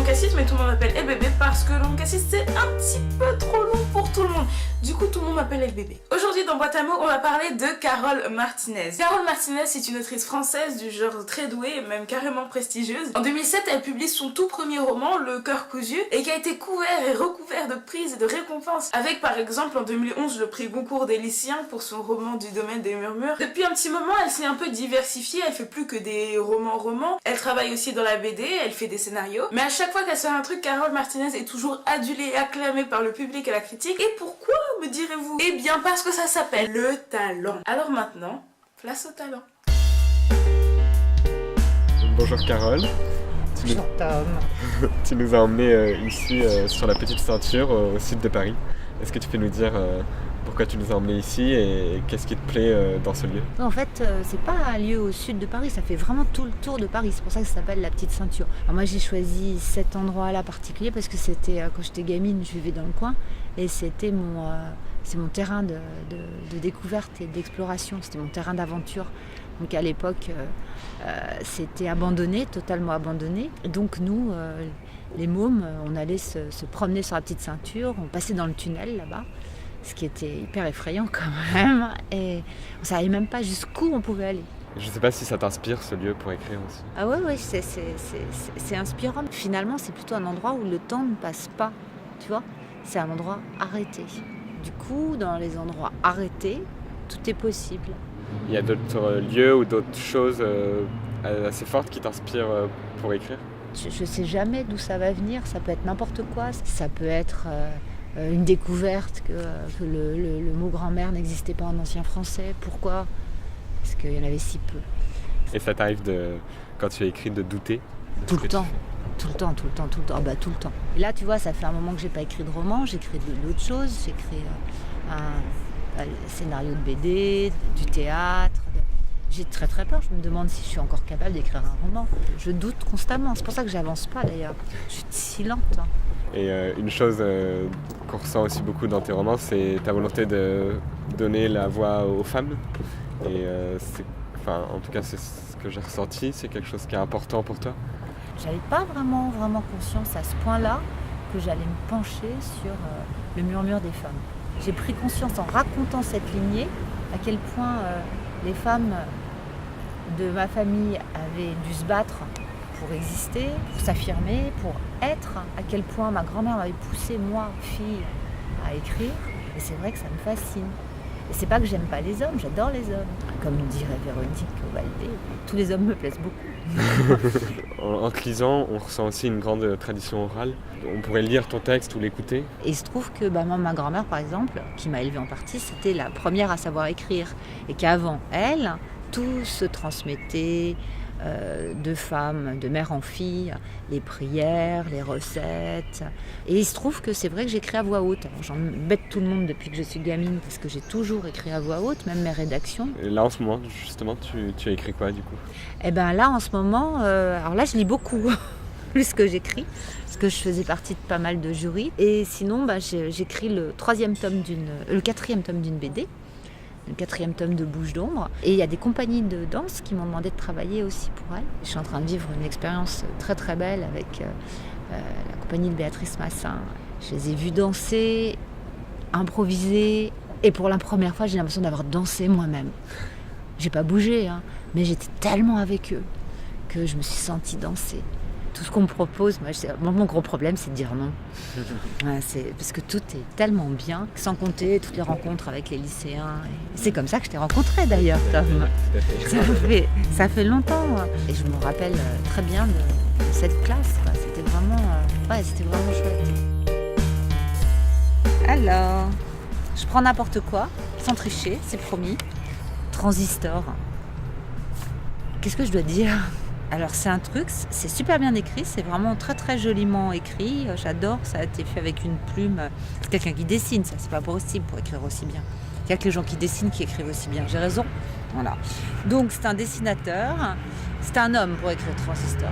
Cassis, mais tout le monde m'appelle El Bébé parce que Long Cassis c'est un petit peu trop long pour tout le monde. Du coup, tout le monde m'appelle El Bébé. Aujourd'hui, dans Boîte à mots, on va parler de Carole Martinez. Carole Martinez, c'est une autrice française du genre très douée et même carrément prestigieuse. En 2007, elle publie son tout premier roman, Le Cœur cousu, et qui a été couvert et recouvert de prises et de récompenses. Avec par exemple en 2011 le prix Goncourt des lycéens pour son roman Du domaine des murmures. Depuis un petit moment, elle s'est un peu diversifiée, elle fait plus que des romans. Elle travaille aussi dans la BD, elle fait des scénarios. Mais à chaque fois qu'elle sort un truc, Carole Martinez est toujours adulée et acclamée par le public et la critique. Et pourquoi, me direz-vous? Eh bien parce que ça s'appelle le talent. Alors maintenant, place au talent. Bonjour Carole. Bonjour Tom. Tu nous as emmenés ici sur la Petite Ceinture au sud de Paris. Est-ce que tu peux nous dire pourquoi tu nous as emmenés ici et qu'est-ce qui te plaît dans ce lieu? En fait, c'est pas un lieu au sud de Paris, ça fait vraiment tout le tour de Paris. C'est pour ça que ça s'appelle la Petite Ceinture. Alors moi j'ai choisi cet endroit-là particulier parce que c'était quand j'étais gamine, je vivais dans le coin et c'était c'est mon terrain de découverte et d'exploration. C'était mon terrain d'aventure. Donc à l'époque, c'était abandonné, totalement abandonné. Et donc nous, les mômes, on allait se promener sur la Petite Ceinture, on passait dans le tunnel là-bas, ce qui était hyper effrayant quand même. Et on ne savait même pas jusqu'où on pouvait aller. Je ne sais pas si ça t'inspire ce lieu pour écrire aussi. Ah ouais, c'est inspirant. Finalement, c'est plutôt un endroit où le temps ne passe pas, tu vois. C'est un endroit arrêté. Du coup, dans les endroits arrêtés, tout est possible. Il y a d'autres lieux ou d'autres choses assez fortes qui t'inspirent pour écrire? Je ne sais jamais d'où ça va venir, ça peut être n'importe quoi. Ça peut être une découverte que le mot grand-mère n'existait pas en ancien français. Pourquoi? Parce qu'il y en avait si peu. Et ça t'arrive, quand tu écris, de douter? Tout le temps. Ah bah tout le temps. Et là, tu vois, ça fait un moment que j'ai pas écrit de roman, j'écris d'autres choses. J'écris un scénario de BD, du théâtre. J'ai très peur, je me demande si je suis encore capable d'écrire un roman. Je doute constamment, c'est pour ça que j'avance pas d'ailleurs. Je suis si lente. Et une chose qu'on ressent aussi beaucoup dans tes romans, c'est ta volonté de donner la voix aux femmes. Et en tout cas, c'est ce que j'ai ressenti, c'est quelque chose qui est important pour toi. J'avais pas vraiment conscience à ce point-là que j'allais me pencher sur le murmure des femmes. J'ai pris conscience en racontant cette lignée à quel point les femmes de ma famille avaient dû se battre pour exister, pour s'affirmer, pour être, à quel point ma grand-mère m'avait poussé, moi, fille, à écrire. Et c'est vrai que ça me fascine. Et c'est pas que j'aime pas les hommes, j'adore les hommes. Comme dirait Véronique Valdé, tous les hommes me plaisent beaucoup. En te lisant, on ressent aussi une grande tradition orale. On pourrait lire ton texte ou l'écouter. Et il se trouve que moi, ma grand-mère, par exemple, qui m'a élevée en partie, c'était la première à savoir écrire. Et qu'avant elle, tout se transmettait de femmes, de mère en fille, les prières, les recettes. Et il se trouve que c'est vrai que j'écris à voix haute. Alors, j'embête tout le monde depuis que je suis gamine parce que j'ai toujours écrit à voix haute, même mes rédactions. Et là, en ce moment, justement, tu as écrit quoi, du coup? Eh bien là, en ce moment, alors là, je lis beaucoup plus que j'écris, parce que je faisais partie de pas mal de jurys. Et sinon, j'écris le quatrième tome d'une BD. Le 4e tome de Bouche d'ombre. Et il y a des compagnies de danse qui m'ont demandé de travailler aussi pour elles. Je suis en train de vivre une expérience très très belle avec la compagnie de Béatrice Massin. Je les ai vues danser, improviser, et pour la première fois, j'ai l'impression d'avoir dansé moi-même. J'ai pas bougé, mais j'étais tellement avec eux que je me suis sentie danser. Tout ce qu'on me propose, mon gros problème, c'est de dire non. Parce que tout est tellement bien, sans compter toutes les rencontres avec les lycéens. Et c'est comme ça que je t'ai rencontré d'ailleurs, Tom. Ça fait longtemps. Et je me rappelle très bien de cette classe. C'était vraiment chouette. Alors, je prends n'importe quoi, sans tricher, c'est promis. Transistor. Qu'est-ce que je dois dire ? Alors c'est un truc, c'est super bien écrit, c'est vraiment très très joliment écrit, j'adore, ça a été fait avec une plume, c'est quelqu'un qui dessine, ça c'est pas possible pour écrire aussi bien. Il y a que les gens qui dessinent qui écrivent aussi bien, j'ai raison. Voilà. Donc c'est un dessinateur, c'est un homme pour écrire Transistor.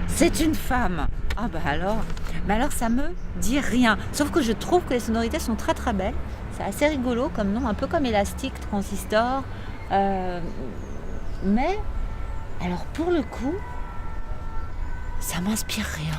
C'est une femme. Ah bah alors, mais alors ça me dit rien, sauf que je trouve que les sonorités sont très très belles, c'est assez rigolo comme nom, un peu comme Élastique, Transistor, mais... Alors pour le coup, ça m'inspire rien.